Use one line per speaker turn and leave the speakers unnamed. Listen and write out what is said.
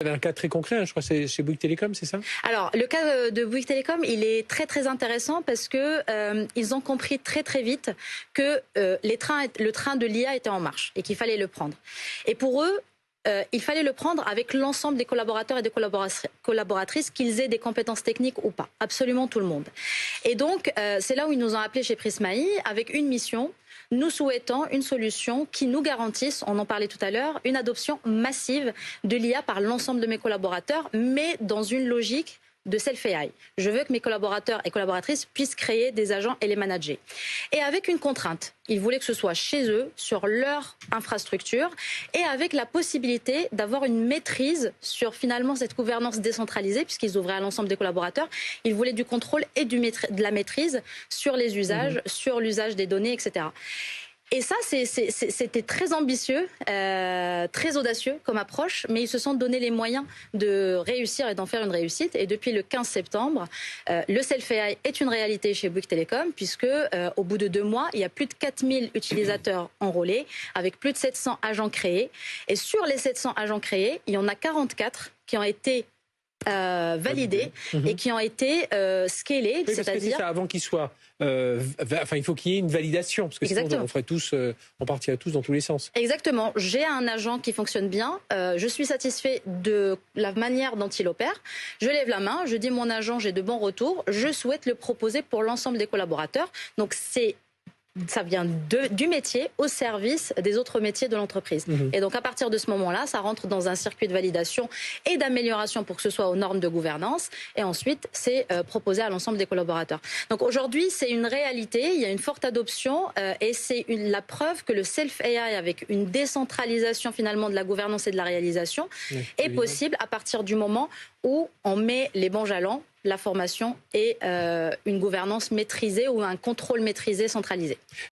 avez un cas très concret, hein, je crois que c'est chez Bouygues Télécom, c'est ça?
Alors, le cas de Bouygues Télécom, il est très très intéressant parce que ils ont compris très très vite que le train de l'IA était en marche et qu'il fallait le prendre. Et pour eux, il fallait le prendre avec l'ensemble des collaborateurs et des collaboratrices, qu'ils aient des compétences techniques ou pas. Absolument tout le monde. Et donc, c'est là où ils nous ont appelés chez Prismaï avec une mission. Nous souhaitons une solution qui nous garantisse, on en parlait tout à l'heure, une adoption massive de l'IA par l'ensemble de mes collaborateurs, mais dans une logique de self-AI. Je veux que mes collaborateurs et collaboratrices puissent créer des agents et les manager. Et avec une contrainte. Ils voulaient que ce soit chez eux, sur leur infrastructure, et avec la possibilité d'avoir une maîtrise sur finalement cette gouvernance décentralisée, puisqu'ils ouvraient à l'ensemble des collaborateurs. Ils voulaient du contrôle et de la maîtrise sur les usages, sur l'usage des données, etc. Et ça, c'était très ambitieux, très audacieux comme approche, mais ils se sont donné les moyens de réussir et d'en faire une réussite. Et depuis le 15 septembre, le self-AI est une réalité chez Bouygues Télécom, puisque au bout de 2 mois, il y a plus de 4000 utilisateurs enrôlés, avec plus de 700 agents créés. Et sur les 700 agents créés, il y en a 44 qui ont été validés et qui ont été scalés,
oui,
c'est-à-dire
avant qu'ils soient, il faut qu'il y ait une validation, parce que sinon on ferait tous, on partirait tous dans tous les sens.
Exactement. J'ai un agent qui fonctionne bien. Je suis satisfait de la manière dont il opère. Je lève la main, je dis mon agent, j'ai de bons retours. Je souhaite le proposer pour l'ensemble des collaborateurs. Donc ça vient du métier au service des autres métiers de l'entreprise. Et donc à partir de ce moment-là, ça rentre dans un circuit de validation et d'amélioration pour que ce soit aux normes de gouvernance. Et ensuite, c'est proposé à l'ensemble des collaborateurs. Donc aujourd'hui, c'est une réalité, il y a une forte adoption et c'est la preuve que le self-AI avec une décentralisation finalement de la gouvernance et de la réalisation est possible à partir du moment où on met les bons jalons, la formation et une gouvernance maîtrisée ou un contrôle maîtrisé centralisé.